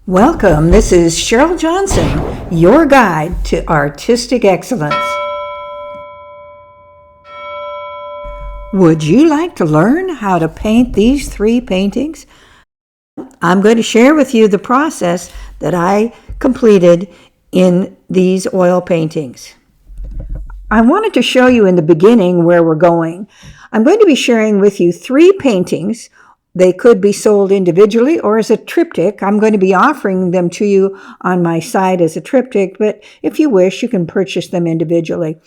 Welcome, this is Cheryl Johnson, your guide to artistic excellence. Would you like to learn how to paint these 3 paintings? I'm going to share with you the process that I completed in these oil paintings. I wanted to show you in the beginning where we're going. I'm going to be sharing with you 3 paintings. They could be sold individually or as a triptych. I'm going to be offering them to you on my site as a triptych, but if you wish, you can purchase them individually.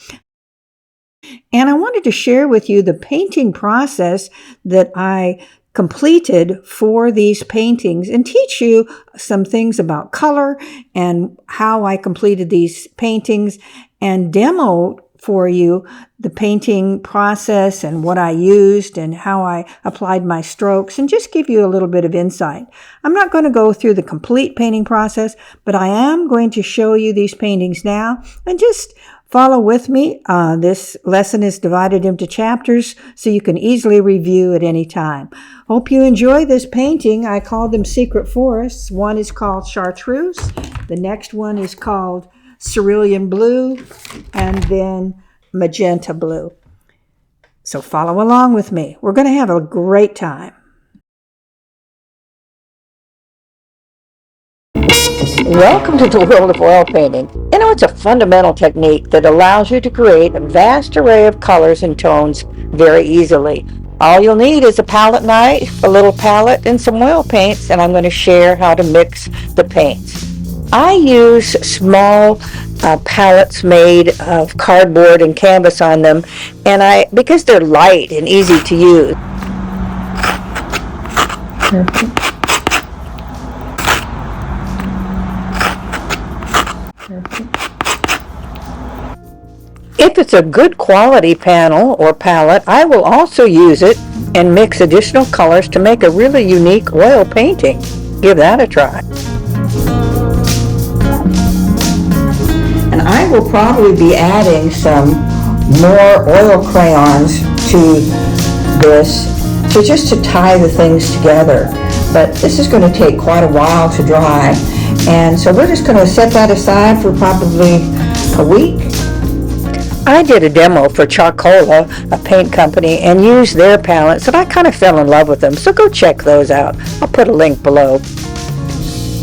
And I wanted to share with you the painting process that I completed for these paintings and teach you some things about color and how I completed these paintings and demo for you the painting process and what I used and how I applied my strokes and just give you a little bit of insight. I'm not going to go through the complete painting process, but I am going to show you these paintings now and just follow with me. This lesson is divided into chapters so you can easily review at any time. Hope you enjoy this painting. I call them Secret Forests. One is called Chartreuse. The next one is called Cerulean Blue, and then Magenta Blue. So follow along with me. We're going to have a great time. Welcome to the world of oil painting. You know, it's a fundamental technique that allows you to create a vast array of colors and tones very easily. All you'll need is a palette knife, a little palette, and some oil paints, and I'm going to share how to mix the paints. I use small palettes made of cardboard and canvas on them, and because they're light and easy to use. If it's a good quality panel or palette, I will also use it and mix additional colors to make a really unique oil painting. Give that a try. And I will probably be adding some more oil crayons to this just to tie the things together. But this is going to take quite a while to dry. And so we're just going to set that aside for probably a week. I did a demo for Chocola, a paint company, and used their palettes, and I kind of fell in love with them. So go check those out. I'll put a link below.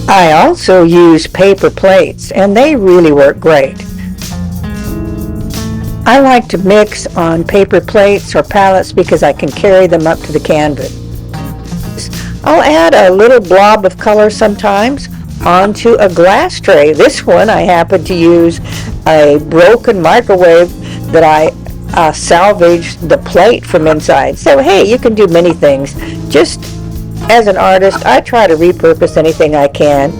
I also use paper plates, and they really work great. I like to mix on paper plates or palettes because I can carry them up to the canvas. I'll add a little blob of color sometimes onto a glass tray. This one I happen to use a broken microwave that I salvaged the plate from inside. So hey, you can do many things. Just as an artist, I try to repurpose anything I can,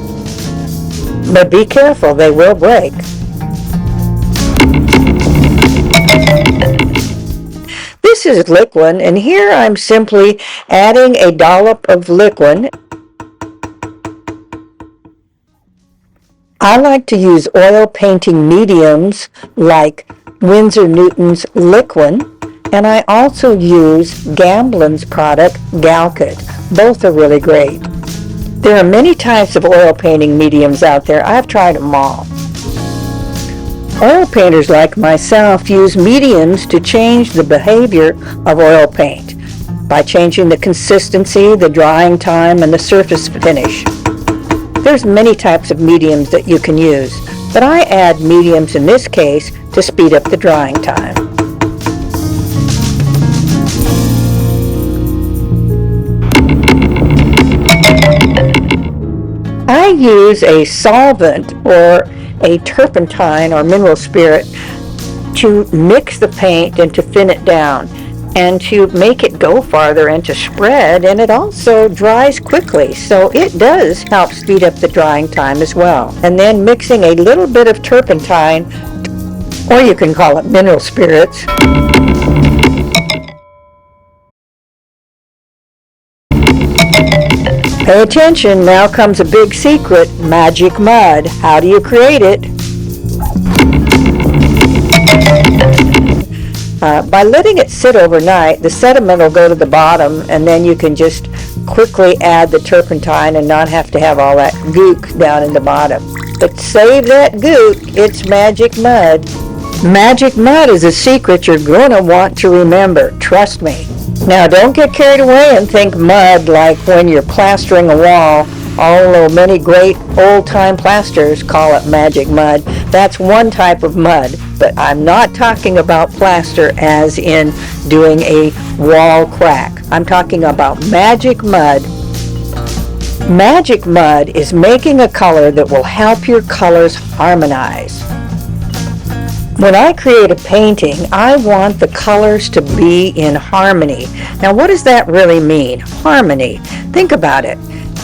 but be careful, they will break. This is Liquin, and here I'm simply adding a dollop of Liquin. I like to use oil painting mediums like Windsor Newton's Liquin, and I also use Gamblin's product, Galkyd. Both are really great. There are many types of oil painting mediums out there. I've tried them all. Oil painters like myself use mediums to change the behavior of oil paint by changing the consistency, the drying time, and the surface finish. There's many types of mediums that you can use, but I add mediums in this case to speed up the drying time. I use a solvent or a turpentine or mineral spirit to mix the paint and to thin it down and to make it go farther and to spread, and it also dries quickly, so it does help speed up the drying time as well. And then mixing a little bit of turpentine, or you can call it mineral spirits, pay attention, now comes a big secret, magic mud. How do you create it? By letting it sit overnight, the sediment will go to the bottom, and then you can just quickly add the turpentine and not have to have all that gook down in the bottom. But save that gook, it's magic mud. Magic mud is a secret you're going to want to remember, trust me. Now don't get carried away and think mud like when you're plastering a wall, although many great old-time plasterers call it magic mud. That's one type of mud, but I'm not talking about plaster as in doing a wall crack. I'm talking about magic mud. Magic mud is making a color that will help your colors harmonize. When I create a painting, I want the colors to be in harmony. Now, what does that really mean? Harmony. Think about it.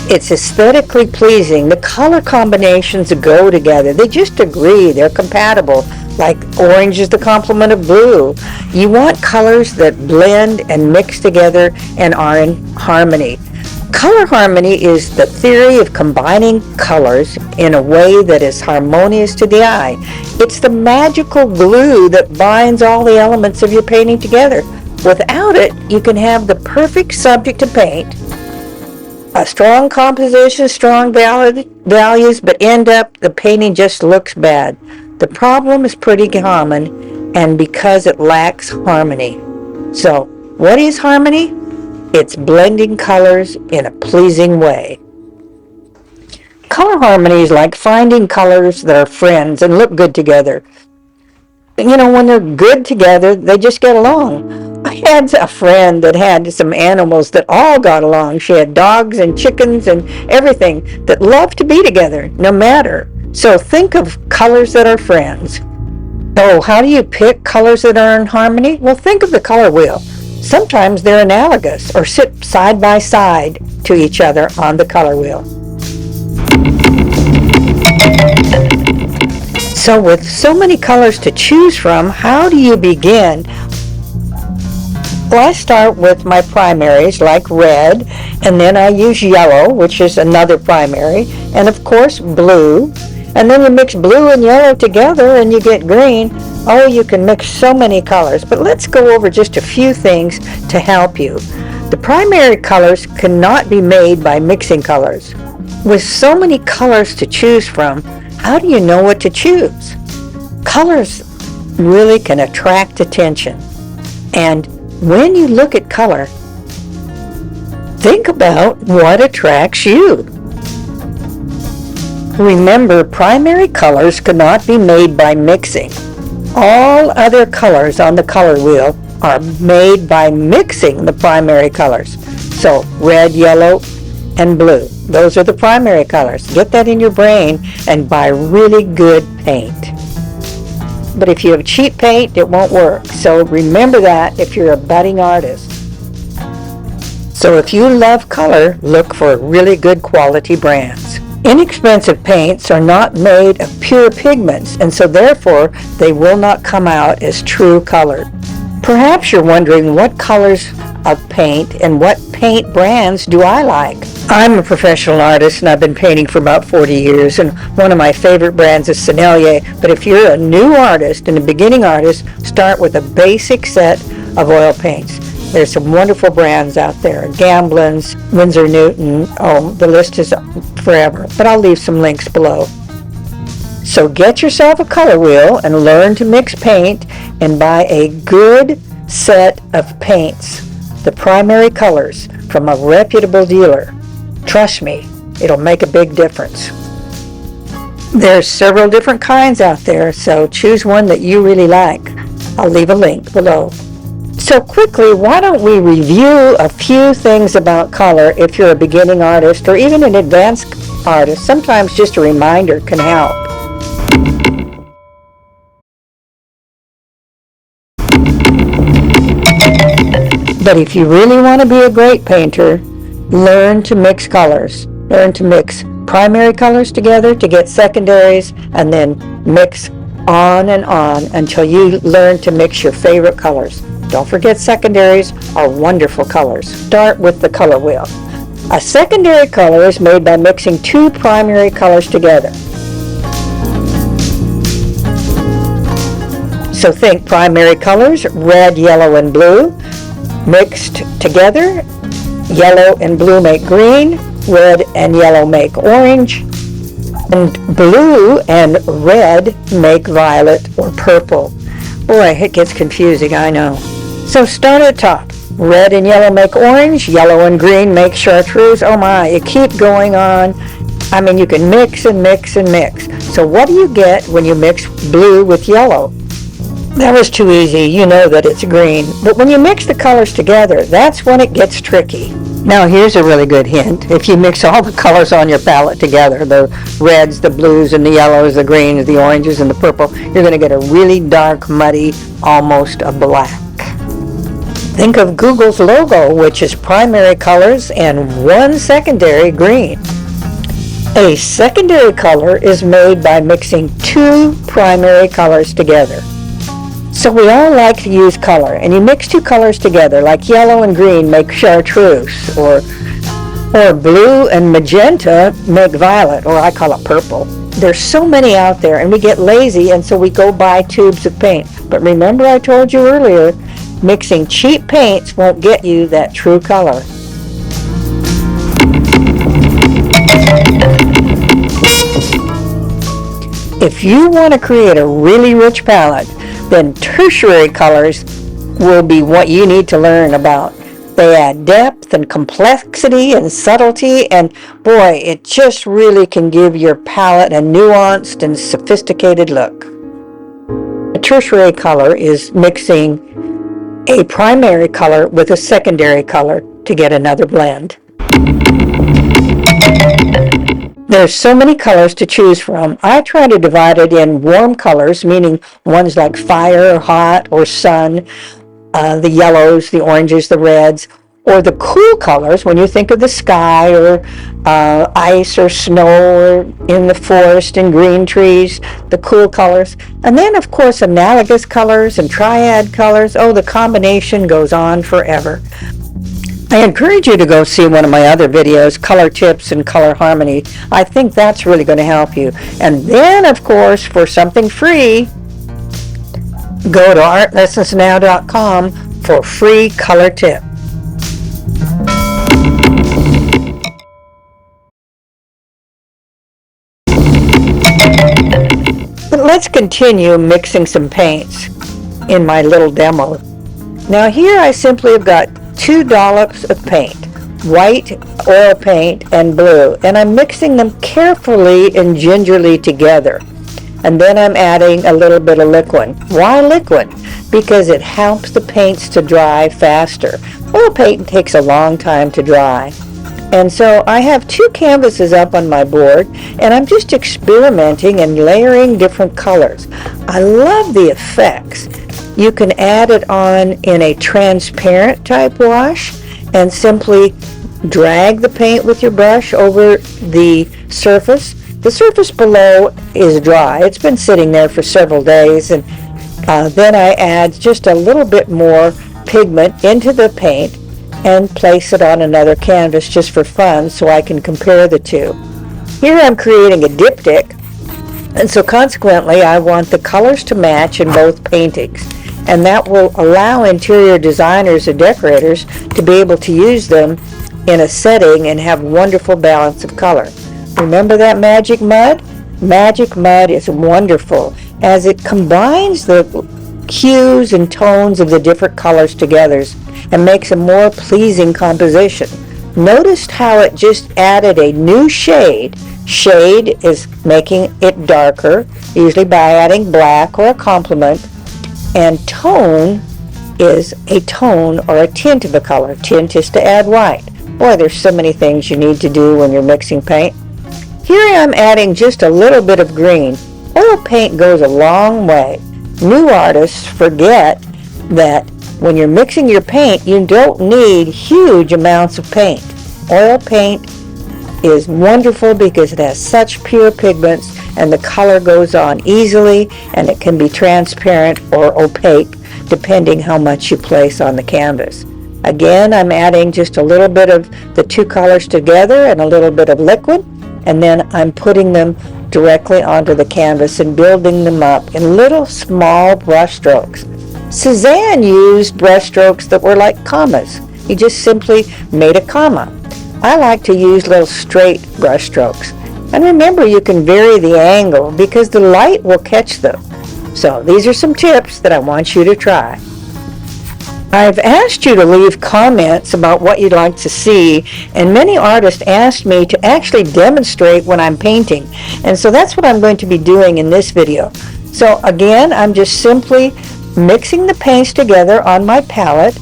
It's aesthetically pleasing. The color combinations go together. They just agree. They're compatible. Like orange is the complement of blue. You want colors that blend and mix together and are in harmony. Color harmony is the theory of combining colors in a way that is harmonious to the eye. It's the magical glue that binds all the elements of your painting together. Without it, you can have the perfect subject to paint, a strong composition, strong values, but end up the painting just looks bad. The problem is pretty common, and because it lacks harmony. So, what is harmony? It's blending colors in a pleasing way. Color harmony is like finding colors that are friends and look good together. You know, when they're good together, they just get along. I had a friend that had some animals that all got along. She had dogs and chickens and everything that loved to be together, no matter. So think of colors that are friends. Oh, how do you pick colors that are in harmony? Well, think of the color wheel. Sometimes they're analogous or sit side by side to each other on the color wheel. So with so many colors to choose from, how do you begin? Well, I start with my primaries like red, and then I use yellow, which is another primary, and of course blue. And then you mix blue and yellow together and you get green. Oh, you can mix so many colors. But let's go over just a few things to help you. The primary colors cannot be made by mixing colors. With so many colors to choose from, how do you know what to choose? Colors really can attract attention. And when you look at color, think about what attracts you. Remember, primary colors cannot be made by mixing. All other colors on the color wheel are made by mixing the primary colors. So red, yellow, and blue. Those are the primary colors. Get that in your brain and buy really good paint. But if you have cheap paint, it won't work. So remember that if you're a budding artist. So if you love color, look for really good quality brands. Inexpensive paints are not made of pure pigments, and so therefore they will not come out as true color. Perhaps you're wondering what colors of paint and what paint brands do I like? I'm a professional artist and I've been painting for about 40 years, and one of my favorite brands is Sennelier. But if you're a new artist and a beginning artist, start with a basic set of oil paints. There's some wonderful brands out there, Gamblin's, Windsor Newton, the list is forever, but I'll leave some links below. So get yourself a color wheel and learn to mix paint and buy a good set of paints, the primary colors, from a reputable dealer. Trust me, it'll make a big difference. There's several different kinds out there, so choose one that you really like. I'll leave a link below. So quickly, why don't we review a few things about color if you're a beginning artist or even an advanced artist. Sometimes just a reminder can help. But if you really want to be a great painter, learn to mix colors. Learn to mix primary colors together to get secondaries, and then mix on and on until you learn to mix your favorite colors. Don't forget secondaries are wonderful colors. Start with the color wheel. A secondary color is made by mixing two primary colors together. So think primary colors, red, yellow, and blue. Mixed together, yellow and blue make green, red and yellow make orange, and blue and red make violet or purple. Boy, it gets confusing, I know. So start at the top. Red and yellow make orange, yellow and green make chartreuse. Oh my, you keep going on. I mean, you can mix and mix and mix. So what do you get when you mix blue with yellow? That was too easy. You know that it's green. But when you mix the colors together, that's when it gets tricky. Now here's a really good hint. If you mix all the colors on your palette together, the reds, the blues, and the yellows, the greens, the oranges, and the purple, you're going to get a really dark, muddy, almost a black. Think of Google's logo, which is primary colors and one secondary green. A secondary color is made by mixing two primary colors together. So we all like to use color, and you mix two colors together, like yellow and green make chartreuse, or blue and magenta make violet, or I call it purple. There's so many out there, and we get lazy, and so we go buy tubes of paint. But remember I told you earlier, mixing cheap paints won't get you that true color. If you want to create a really rich palette, then tertiary colors will be what you need to learn about. They add depth and complexity and subtlety, and boy, it just really can give your palette a nuanced and sophisticated look. A tertiary color is mixing a primary color with a secondary color to get another blend. There's so many colors to choose from. I try to divide it in warm colors, meaning ones like fire, hot, or sun, the yellows, the oranges, the reds, or the cool colors when you think of the sky or ice or snow or in the forest and green trees, the cool colors. And then, of course, analogous colors and triad colors. Oh, the combination goes on forever. I encourage you to go see one of my other videos, Color Tips and Color Harmony. I think that's really going to help you. And then, of course, for something free, go to artlessonsnow.com for a free color tip. But let's continue mixing some paints in my little demo. Now here I simply have got 2 dollops of paint, white oil paint and blue, and I'm mixing them carefully and gingerly together. And then I'm adding a little bit of liquid. Why liquid? Because it helps the paints to dry faster. Oil paint takes a long time to dry. And so I have 2 canvases up on my board, and I'm just experimenting and layering different colors. I love the effects. You can add it on in a transparent type wash and simply drag the paint with your brush over the surface. The surface below is dry. It's been sitting there for several days, and then I add just a little bit more pigment into the paint and place it on another canvas just for fun so I can compare the two. Here I'm creating a diptych, and so consequently I want the colors to match in both paintings. And that will allow interior designers and decorators to be able to use them in a setting and have wonderful balance of color. Remember that magic mud? Magic mud is wonderful as it combines the hues and tones of the different colors together and makes a more pleasing composition. Notice how it just added a new shade. Shade is making it darker, usually by adding black or a complement. And tone is a tone or a tint of a color. Tint is to add white. Boy, there's so many things you need to do when you're mixing paint. Here I'm adding just a little bit of green. Oil paint goes a long way. New artists forget that when you're mixing your paint, you don't need huge amounts of paint. Oil paint is wonderful because it has such pure pigments and the color goes on easily, and it can be transparent or opaque depending how much you place on the canvas. Again, I'm adding just a little bit of the 2 colors together and a little bit of liquid, and then I'm putting them directly onto the canvas and building them up in little small brush strokes. Cezanne used brush strokes that were like commas. He just simply made a comma. I like to use little straight brush strokes. And remember, you can vary the angle because the light will catch them. So these are some tips that I want you to try. I've asked you to leave comments about what you'd like to see, and many artists asked me to actually demonstrate when I'm painting. And so that's what I'm going to be doing in this video. So again, I'm just simply mixing the paints together on my palette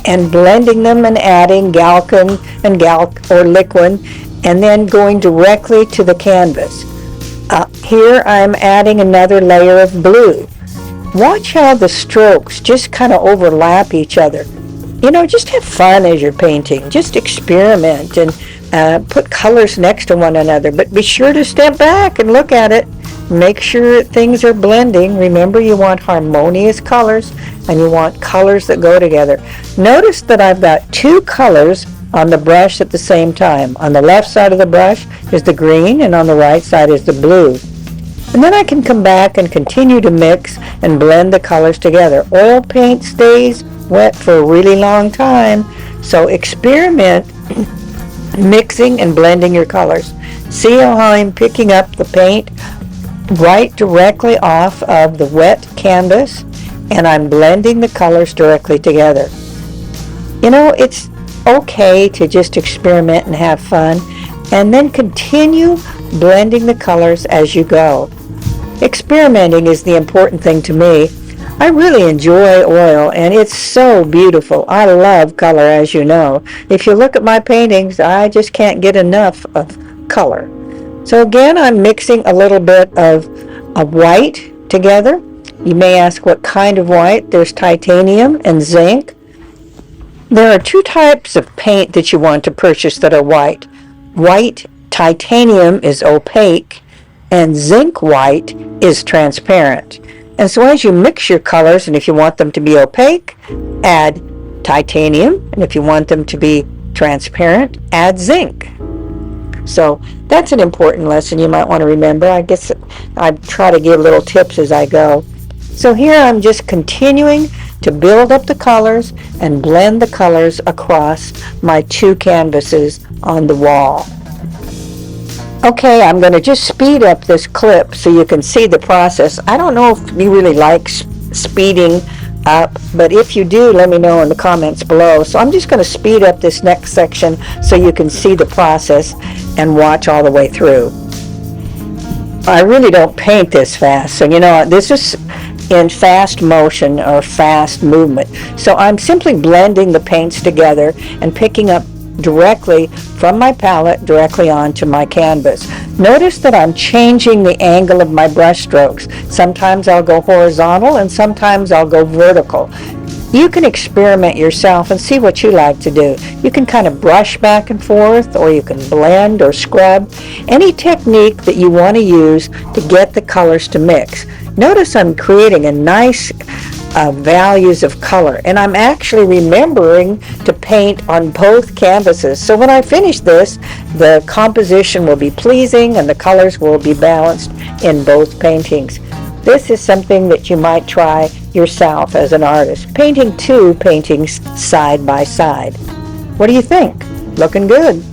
and blending them and adding Galkyd and Liquin, and then going directly to the canvas. Here I'm adding another layer of blue. Watch how the strokes just kind of overlap each other. You know, just have fun as you're painting. Just experiment and put colors next to one another. But be sure to step back and look at it. Make sure things are blending. Remember, you want harmonious colors and you want colors that go together. Notice that I've got two colors on the brush at the same time. On the left side of the brush is the green and on the right side is the blue. And then I can come back and continue to mix and blend the colors together. Oil paint stays wet for a really long time, so experiment mixing and blending your colors. See how I'm picking up the paint right directly off of the wet canvas, and I'm blending the colors directly together. You know, it's okay to just experiment and have fun, and then continue blending the colors as you go. Experimenting is the important thing to me. I really enjoy oil, and it's so beautiful. I love color, as you know. If you look at my paintings, I just can't get enough of color. So again, I'm mixing a little bit of white together. You may ask what kind of white. There's titanium and zinc. There are two types of paint that you want to purchase that are white. White titanium is opaque, and zinc white is transparent. And so as you mix your colors, and if you want them to be opaque, add titanium, and if you want them to be transparent, add zinc. So that's an important lesson you might want to remember. I guess I try to give little tips as I go. So here I'm just continuing to build up the colors and blend the colors across my two canvases on the wall. Okay, I'm going to just speed up this clip so you can see the process. I don't know if you really like speeding up, but if you do, let me know in the comments below. So I'm just going to speed up this next section so you can see the process and watch all the way through. I really don't paint this fast, so you know, this is in fast motion or fast movement. So I'm simply blending the paints together and picking up directly from my palette directly onto my canvas. Notice that I'm changing the angle of my brush strokes. Sometimes I'll go horizontal and sometimes I'll go vertical. You can experiment yourself and see what you like to do. You can kind of brush back and forth, or you can blend or scrub. Any technique that you want to use to get the colors to mix. Notice I'm creating a nice values of color, and I'm actually remembering to paint on both canvases. So when I finish this, the composition will be pleasing and the colors will be balanced in both paintings. This is something that you might try yourself as an artist, painting two paintings side by side. What do you think? Looking good.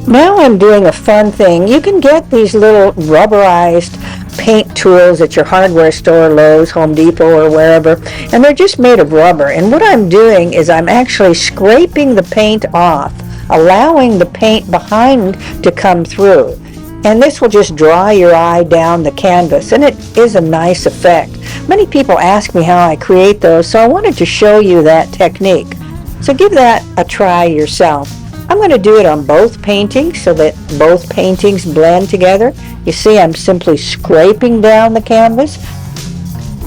Now I'm doing a fun thing. You can get these little rubberized paint tools at your hardware store, Lowe's, Home Depot, or wherever, and they're just made of rubber. And what I'm doing is I'm actually scraping the paint off, allowing the paint behind to come through. And this will just draw your eye down the canvas, and it is a nice effect. Many people ask me how I create those, so I wanted to show you that technique. So give that a try yourself. I'm going to do it on both paintings so that both paintings blend together. You see, I'm simply scraping down the canvas.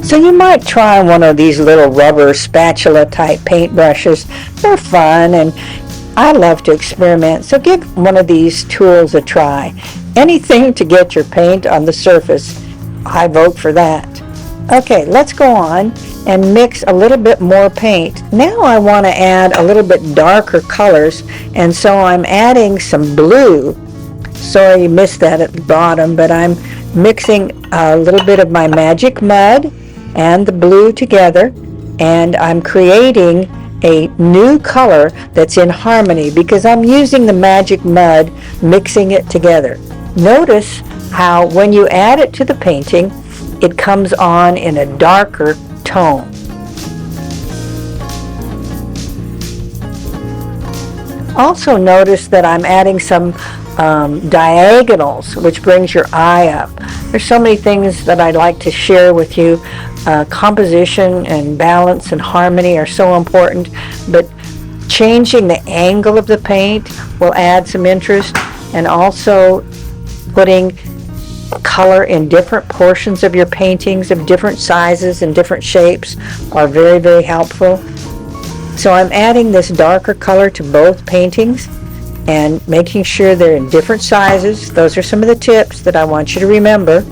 So you might try one of these little rubber spatula type paintbrushes. They're fun, and I love to experiment, so give one of these tools a try. Anything to get your paint on the surface, I vote for that. Okay, let's go on and mix a little bit more paint. Now I want to add a little bit darker colors, and so I'm adding some blue Sorry you missed that at the bottom, but I'm mixing a little bit of my magic mud and the blue together, and I'm creating a new color that's in harmony because I'm using the magic mud, mixing it together. Notice how when you add it to the painting, it comes on in a darker tone. Also notice that I'm adding some diagonals, which brings your eye up. There's so many things that I'd like to share with you. Composition and balance and harmony are so important, but changing the angle of the paint will add some interest, and also putting color in different portions of your paintings of different sizes and different shapes are very, very helpful. So I'm adding this darker color to both paintings and making sure they're in different sizes. Those are some of the tips that I want you to remember.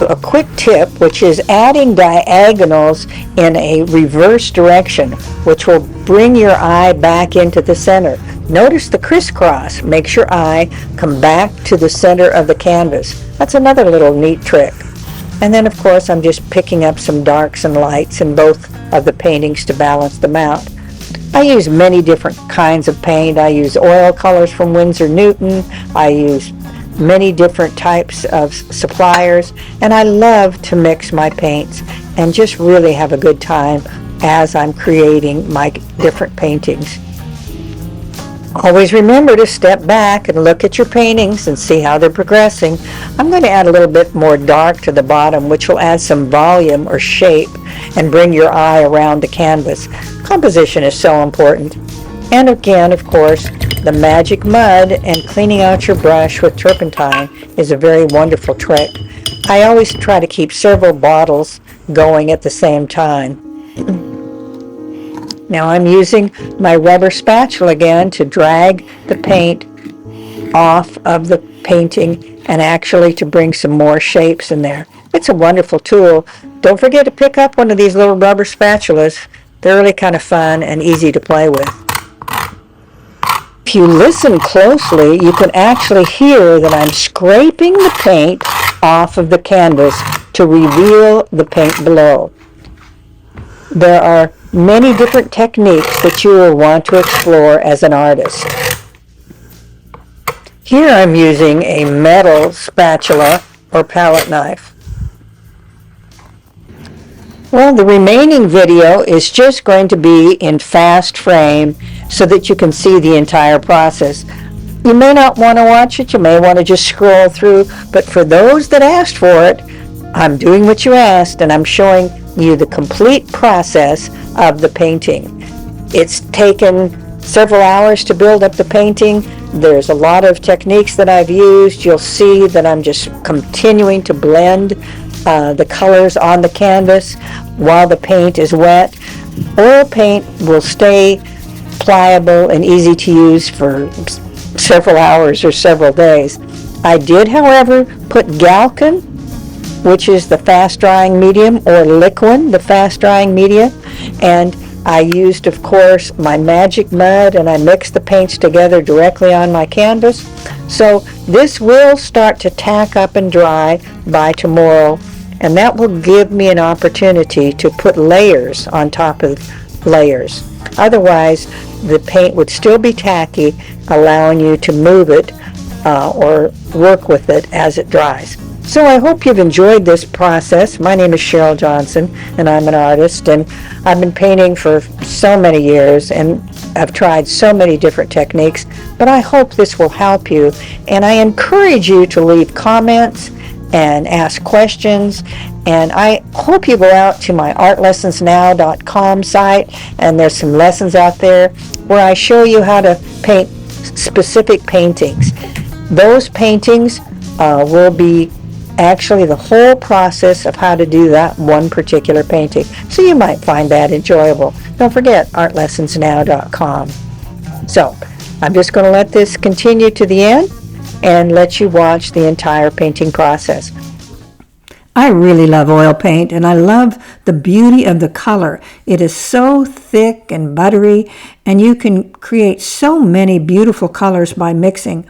A quick tip, which is adding diagonals in a reverse direction, which will bring your eye back into the center. Notice the crisscross makes your eye come back to the center of the canvas. That's another little neat trick. And then of course I'm just picking up some darks and lights in both of the paintings to balance them out. I use many different kinds of paint. I use oil colors from Windsor Newton. I use many different types of suppliers, and I love to mix my paints and just really have a good time as I'm creating my different paintings. Always remember to step back and look at your paintings and see how they're progressing. I'm going to add a little bit more dark to the bottom, which will add some volume or shape and bring your eye around the canvas. Composition is so important. And again, of course, the magic mud and cleaning out your brush with turpentine is a very wonderful trick. I always try to keep several bottles going at the same time. Now I'm using my rubber spatula again to drag the paint off of the painting and actually to bring some more shapes in there. It's a wonderful tool. Don't forget to pick up one of these little rubber spatulas. They're really kind of fun and easy to play with. If you listen closely, you can actually hear that I'm scraping the paint off of the canvas to reveal the paint below. There are many different techniques that you will want to explore as an artist. Here I'm using a metal spatula or palette knife. Well, the remaining video is just going to be in fast frame so that you can see the entire process. You may not want to watch it, you may want to just scroll through, but for those that asked for it, I'm doing what you asked and I'm showing you the complete process of the painting. It's taken several hours to build up the painting. There's a lot of techniques that I've used. You'll see that I'm just continuing to blend the colors on the canvas while the paint is wet. Oil paint will stay pliable and easy to use for several hours or several days. I did, however, put Galkyd, which is the fast drying medium, or Liquin, the fast drying media, and I used, of course, my magic mud, and I mixed the paints together directly on my canvas. So this will start to tack up and dry by tomorrow, and that will give me an opportunity to put layers on top of layers. Otherwise, the paint would still be tacky, allowing you to move it or work with it as it dries. So I hope you've enjoyed this process. My name is Cheryl Johnson, and I'm an artist, and I've been painting for so many years, and I've tried so many different techniques, but I hope this will help you, and I encourage you to leave comments and ask questions, and I hope you go out to my artlessonsnow.com site, and there's some lessons out there where I show you how to paint specific paintings. Those paintings will be actually the whole process of how to do that one particular painting. So you might find that enjoyable. Don't forget artlessonsnow.com. So I'm just going to let this continue to the end and let you watch the entire painting process. I really love oil paint, and I love the beauty of the color. It is so thick and buttery, and you can create so many beautiful colors by mixing.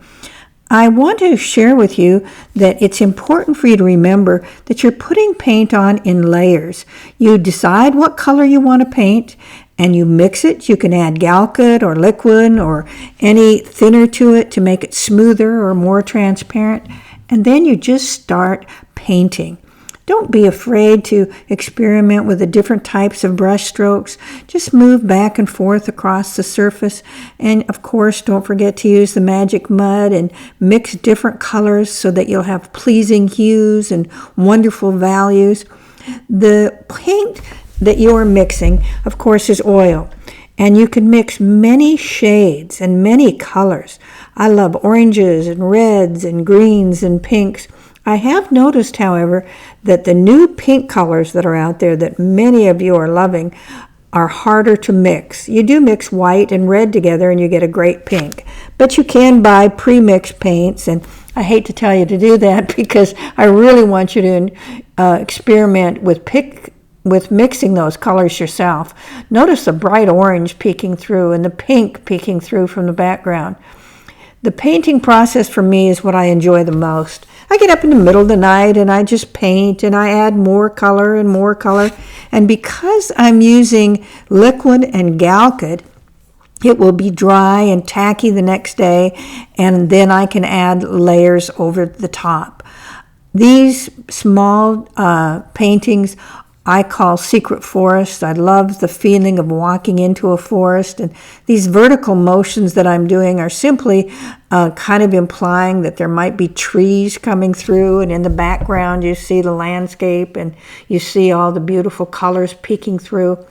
I want to share with you that it's important for you to remember that you're putting paint on in layers. You decide what color you want to paint, and you mix it. You can add Galkyd or Liquin or any thinner to it to make it smoother or more transparent, and then you just start painting. Don't be afraid to experiment with the different types of brush strokes. Just move back and forth across the surface. And of course, don't forget to use the magic mud and mix different colors so that you'll have pleasing hues and wonderful values. The paint that you're mixing, of course, is oil. And you can mix many shades and many colors. I love oranges and reds and greens and pinks. I have noticed, however, that the new pink colors that are out there that many of you are loving are harder to mix. You do mix white and red together and you get a great pink. But you can buy pre-mixed paints, and I hate to tell you to do that because I really want you to experiment with mixing those colors yourself. Notice the bright orange peeking through and the pink peeking through from the background. The painting process for me is what I enjoy the most. I get up in the middle of the night and I just paint and I add more color and more color. And because I'm using Liquin and Galkyd, it will be dry and tacky the next day, and then I can add layers over the top. These small paintings I call secret forests. I love the feeling of walking into a forest, and these vertical motions that I'm doing are simply kind of implying that there might be trees coming through, and in the background you see the landscape and you see all the beautiful colors peeking through.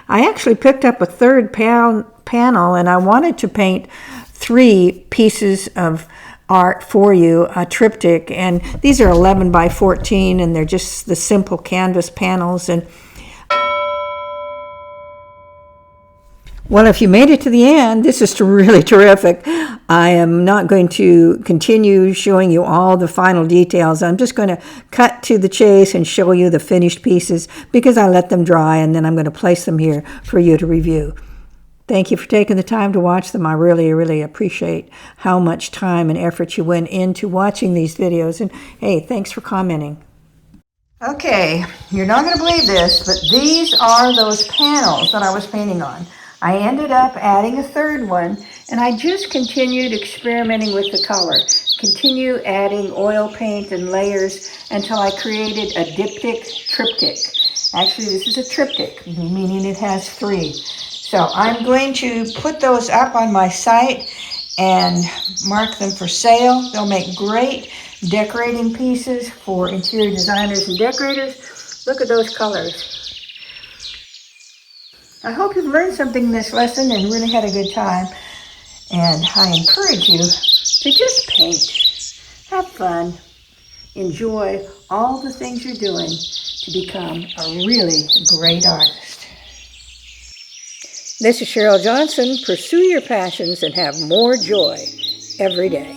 I actually picked up a third panel, and I wanted to paint 3 pieces of art for you, a triptych, and these are 11 by 14, and they're just the simple canvas panels. And well, if you made it to the end, this is really terrific. I am not going to continue showing you all the final details. I'm just going to cut to the chase and show you the finished pieces because I let them dry, and then I'm going to place them here for you to review. Thank you for taking the time to watch them. I really, really appreciate how much time and effort you went into watching these videos. And hey, thanks for commenting. Okay, you're not going to believe this, but these are those panels that I was painting on. I ended up adding a third one, and I just continued experimenting with the color. Continue adding oil paint and layers until I created a triptych. Actually, this is a triptych, meaning it has 3. So I'm going to put those up on my site and mark them for sale. They'll make great decorating pieces for interior designers and decorators. Look at those colors. I hope you've learned something in this lesson and really had a good time. And I encourage you to just paint. Have fun. Enjoy all the things you're doing to become a really great artist. This is Cheryl Johnson. Pursue your passions and have more joy every day.